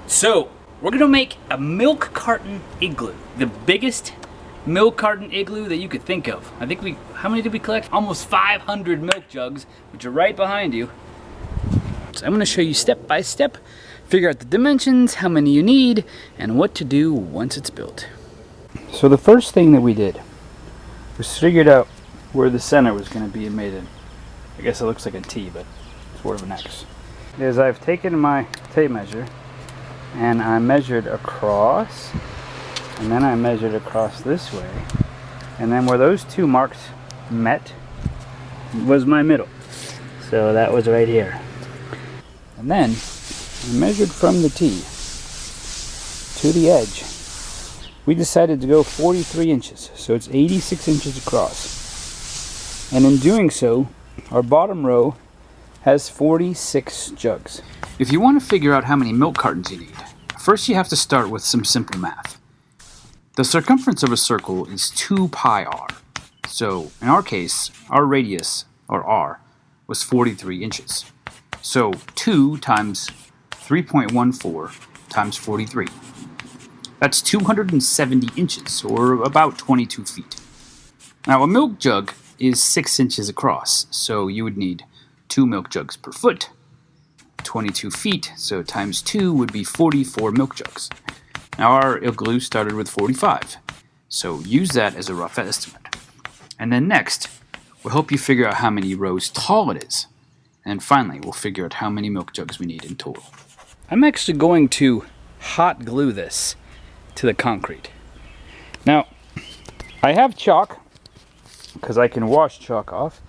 So, we're gonna make a milk carton igloo. The biggest milk carton igloo that you could think of. I think how many did we collect? Almost 500 milk jugs, which are right behind you. So I'm gonna show you step by step, figure out the dimensions, how many you need, and what to do once it's built. So the first thing that we did was figured out where the center was gonna be made in. I guess it looks like a T, but it's sort of an X. Is I've taken my tape measure and I measured across, and then I measured across this way, and then where those two marks met was my middle. So that was right here. And then I measured from the T to the edge. We decided to go 43 inches, so it's 86 inches across. And in doing so, our bottom row has 46 jugs. If you want to figure out how many milk cartons you need, first you have to start with some simple math. The circumference of a circle is 2 pi r. So in our case, our radius, or r, was 43 inches. So 2 times 3.14 times 43. That's 270 inches, or about 22 feet. Now a milk jug is 6 inches across, so you would need 2 milk jugs per foot. 22 feet, so times 2 would be 44 milk jugs. Now our igloo started with 45, so use that as a rough estimate. And then next, we'll help you figure out how many rows tall it is. And finally, we'll figure out how many milk jugs we need in total. I'm actually going to hot glue this to the concrete. Now, I have chalk, because I can wash chalk off,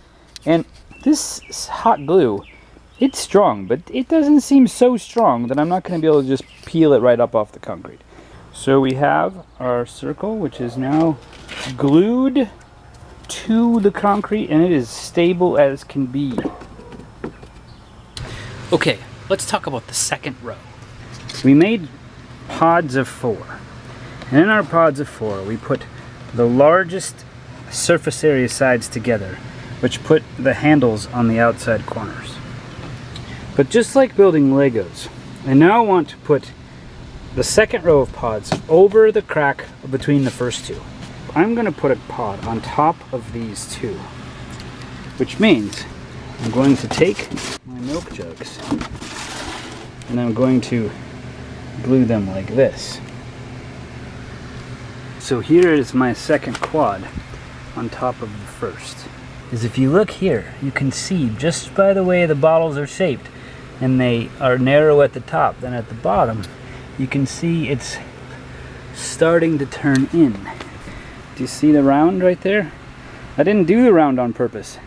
and this hot glue, it's strong, but it doesn't seem so strong that I'm not going to be able to just peel it right up off the concrete. So we have our circle, which is now glued to the concrete, and it is stable as can be. Okay, let's talk about the second row. We made pods of 4. And in our pods of 4, we put the largest surface area sides together, which put the handles on the outside corners. But just like building Legos, I now want to put the second row of pods over the crack between the first two. I'm going to put a pod on top of these two, which means I'm going to take my milk jugs and I'm going to glue them like this. So here is my second quad on top of the first. Is if you look here, you can see just by the way the bottles are shaped, and they are narrow at the top, then at the bottom you can see it's starting to turn in. Do you see the round right there? I didn't do the round on purpose.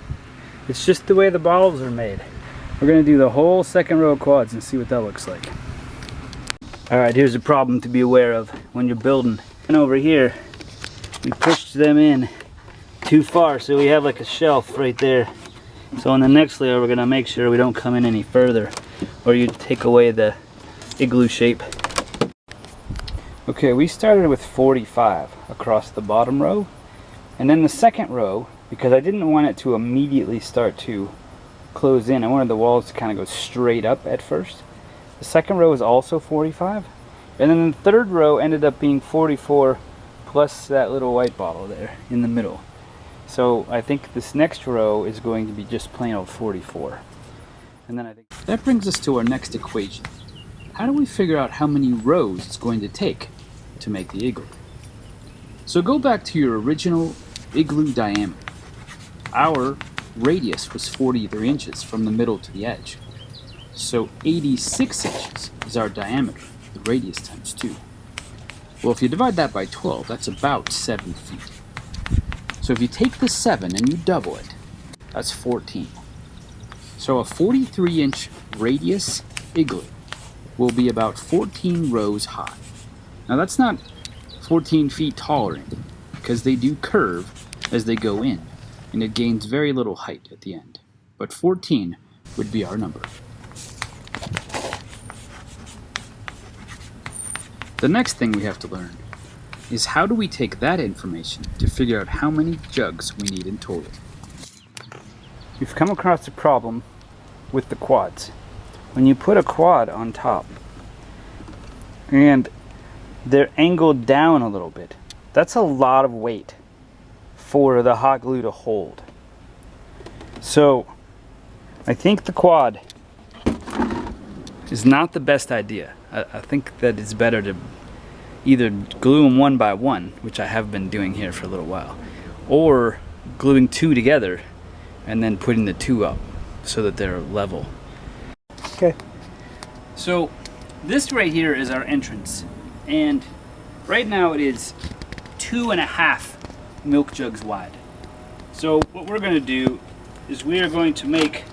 It's just the way the bottles are made. We're going to do the whole second row of quads and see what that looks like. Alright, here's a problem to be aware of when you're building. And over here, we pushed them in too far, so we have like a shelf right there. So on the next layer, we're going to make sure we don't come in any further, or you take away the igloo shape. Okay, we started with 45 across the bottom row, and then the second row, because I didn't want it to immediately start to close in, I wanted the walls to kind of go straight up at first. The second row is also 45, and then the third row ended up being 44 plus that little white bottle there in the middle. So I think this next row is going to be just plain old 44. And then I think that brings us to our next equation. How do we figure out how many rows it's going to take to make the igloo? So go back to your original igloo diameter. Our radius was 43 inches from the middle to the edge. So 86 inches is our diameter, the radius times 2. Well, if you divide that by 12, that's about 7 feet. So if you take the 7 and you double it, that's 14. So a 43-inch radius igloo will be about 14 rows high. Now that's not 14 feet tall or anything, because they do curve as they go in, and it gains very little height at the end. But 14 would be our number. The next thing we have to learn is how do we take that information to figure out how many jugs we need in total. We've come across a problem with the quads. When you put a quad on top, and they're angled down a little bit. That's a lot of weight for the hot glue to hold. So I think the quad is not the best idea. I think that it's better to either glue them one by one, which I have been doing here for a little while, or gluing two together and then putting the two up so that they're level. Okay. So this right here is our entrance, and right now it is 2.5 milk jugs wide. So what we're going to do is we are going to make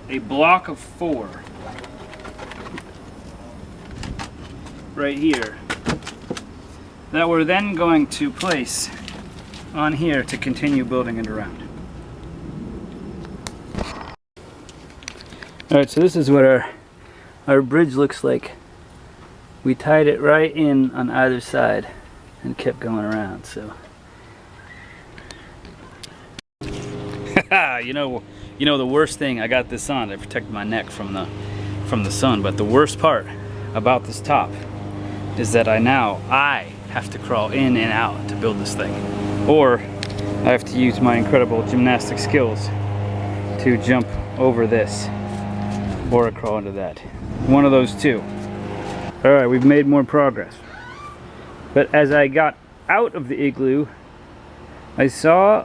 a block of 4 right here that we're then going to place on here to continue building it around. Alright, so this is what our bridge looks like. We tied it right in on either side and kept going around, so. you know the worst thing, I got this on to protect my neck from the sun, but the worst part about this top is that I have to crawl in and out to build this thing. Or I have to use my incredible gymnastic skills to jump over this or crawl into that. One of those two. Alright, we've made more progress. But as I got out of the igloo, I saw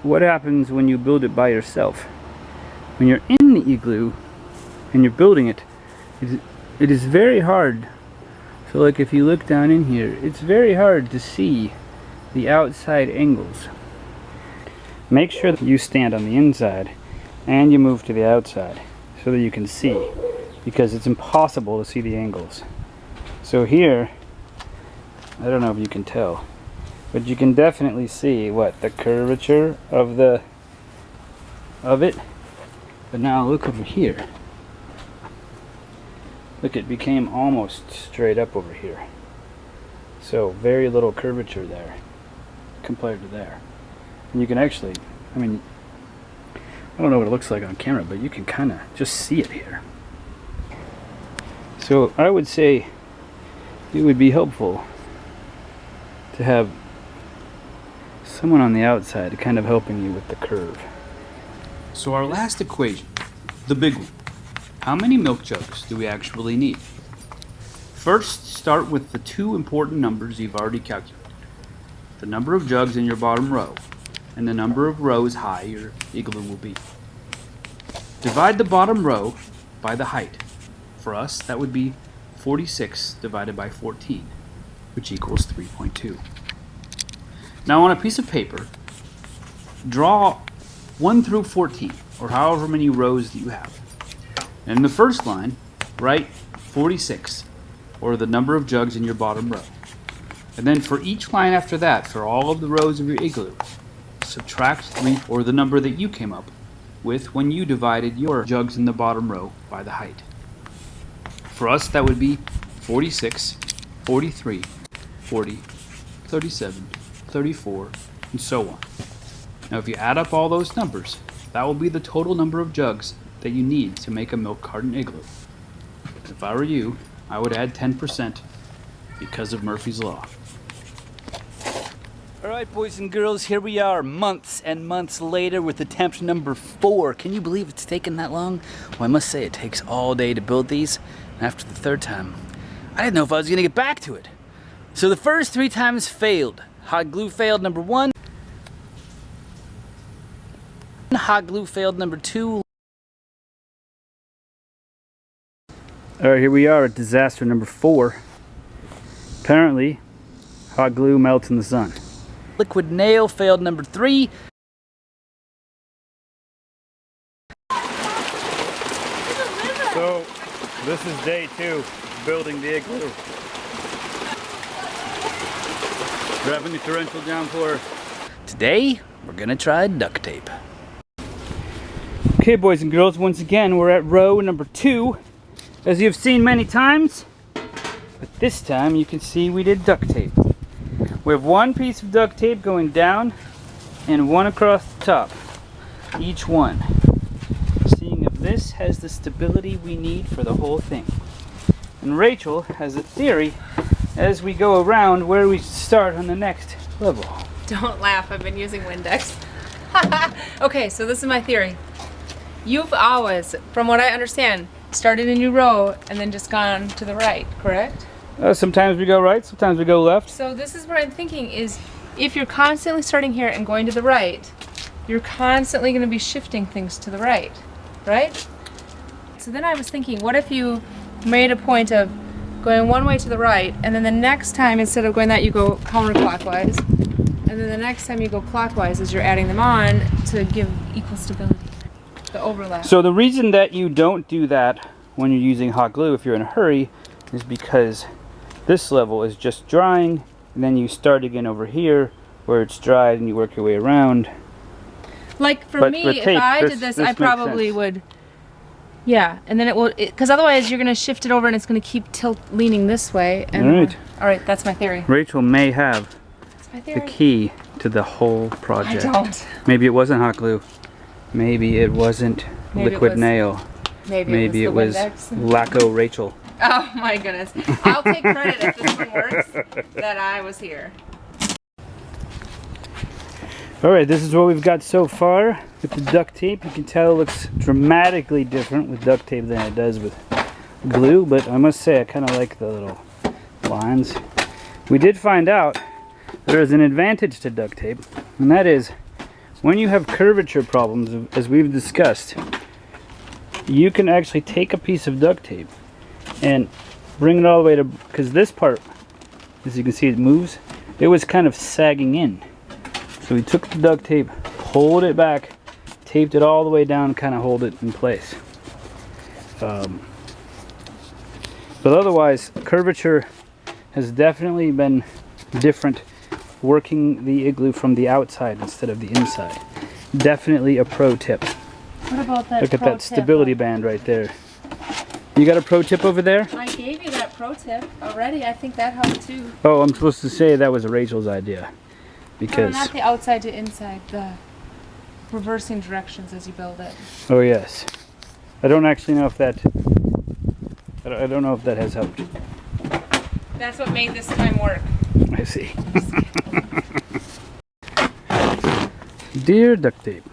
what happens when you build it by yourself. When you're in the igloo and you're building it, it is very hard. So like if you look down in here, it's very hard to see the outside angles. Make sure that you stand on the inside and you move to the outside so that you can see, because it's impossible to see the angles. So here, I don't know if you can tell, but you can definitely see what the curvature of it. But now look over here. Look, it became almost straight up over here. So very little curvature there compared to there. And you can actually, I mean, I don't know what it looks like on camera, but you can kind of just see it here. So I would say it would be helpful to have someone on the outside kind of helping you with the curve. So our last equation, the big one. How many milk jugs do we actually need? First, start with the two important numbers you've already calculated. The number of jugs in your bottom row, and the number of rows high your igloo will be. Divide the bottom row by the height. For us, that would be 46 divided by 14, which equals 3.2. Now on a piece of paper, draw 1 through 14, or however many rows that you have. And in the first line, write 46, or the number of jugs in your bottom row. And then for each line after that, for all of the rows of your igloo, subtract 3, or the number that you came up with when you divided your jugs in the bottom row by the height. For us, that would be 46, 43, 40, 37, 34, and so on. Now if you add up all those numbers, that will be the total number of jugs that you need to make a milk carton igloo. If I were you, I would add 10% because of Murphy's Law. Alright boys and girls, here we are months and months later with attempt number 4. Can you believe it's taken that long? Well, I must say it takes all day to build these. And after the third time, I didn't know if I was going to get back to it. So the first 3 times failed. Hot glue failed number 1. Hot glue failed number 2. Alright, here we are at disaster number 4. Apparently, hot glue melts in the sun. Liquid nail failed number 3. So, this is day 2, building the igloo. We're having a torrential downpour. Today, we're gonna try duct tape. Okay, boys and girls, once again, we're at row number 2. As you've seen many times, but this time you can see we did duct tape. We have 1 piece of duct tape going down and 1 across the top, each one. Seeing if this has the stability we need for the whole thing. And Rachel has a theory as we go around where we start on the next level. Don't laugh, I've been using Windex. Okay, so this is my theory. You've always, from what I understand, started a new row and then just gone to the right, correct? Sometimes we go right, sometimes we go left. So this is what I'm thinking is, if you're constantly starting here and going to the right, you're constantly going to be shifting things to the right, right? So then I was thinking, what if you made a point of going one way to the right, and then the next time, instead of going that, you go counterclockwise, and then the next time you go clockwise as you're adding them on to give equal stability, the overlap. So the reason that you don't do that when you're using hot glue, if you're in a hurry, is because this level is just drying, and then you start again over here where it's dried and you work your way around. Like for me, if I did this, I probably would, yeah, and then it will, because otherwise you're going to shift it over and it's going to keep leaning this way. And all right, that's my theory. Rachel may have the key to the whole project. I don't. Maybe it wasn't hot glue. Maybe it wasn't liquid nail. Maybe it was Lacko Rachel. Oh my goodness. I'll take credit if this one works that I was here. Alright, this is what we've got so far with the duct tape. You can tell it looks dramatically different with duct tape than it does with glue, but I must say I kind of like the little lines. We did find out there is an advantage to duct tape, and that is when you have curvature problems, as we've discussed, you can actually take a piece of duct tape and bring it all the way to, because this part, as you can see, it moves. It was kind of sagging in. So we took the duct tape, pulled it back, taped it all the way down, kind of hold it in place. But otherwise, curvature has definitely been different working the igloo from the outside instead of the inside. Definitely a pro tip. What about that? Look at that stability band right there. You got a pro tip over there? I gave you that pro tip already. I think that helped too. Oh, I'm supposed to say that was Rachel's idea. Because no, not the outside to inside, the reversing directions as you build it. Oh yes. I don't actually know if that, I don't know if that has helped. That's what made this time work. I see. Dear duct tape,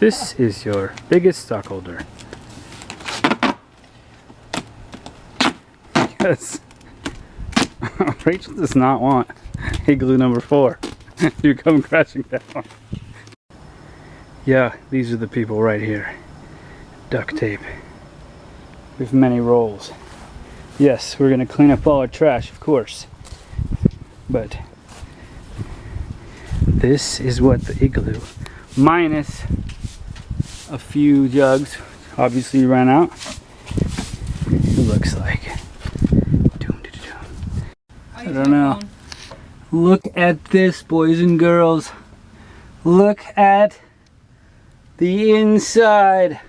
this is your biggest stockholder. Because Rachel does not want igloo number 4 to come crashing down. Yeah, these are the people right here. Duct tape with many rolls. Yes, we're gonna clean up all our trash, of course. But this is what the igloo, minus a few jugs, obviously ran out, it looks like. I don't know. Look at this, boys and girls. Look at the inside.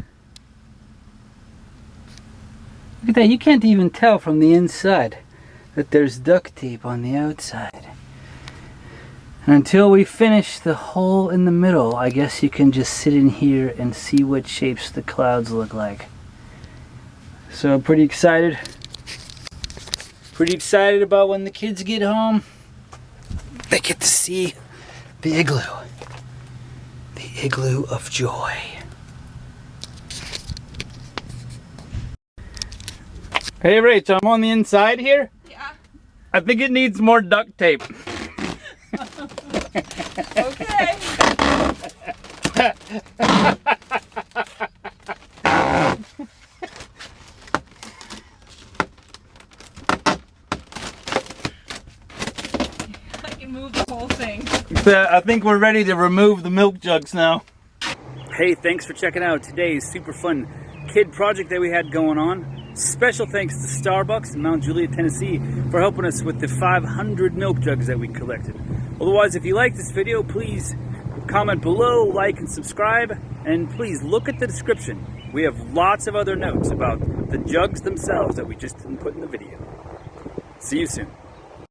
Look at that. You can't even tell from the inside that there's duct tape on the outside. And until we finish the hole in the middle, I guess you can just sit in here and see what shapes the clouds look like. So I'm pretty excited. Pretty excited about when the kids get home. They get to see the igloo. The igloo of joy. Hey Rach, I'm on the inside here. Yeah. I think it needs more duct tape. Okay. I can move the whole thing. I think we're ready to remove the milk jugs now. Hey, thanks for checking out today's super fun kid project that we had going on. Special thanks to Starbucks in Mount Juliet, Tennessee for helping us with the 500 milk jugs that we collected. Otherwise, if you like this video, please comment below, like and subscribe, and please look at the description. We have lots of other notes about the jugs themselves that we just didn't put in the video. See you soon.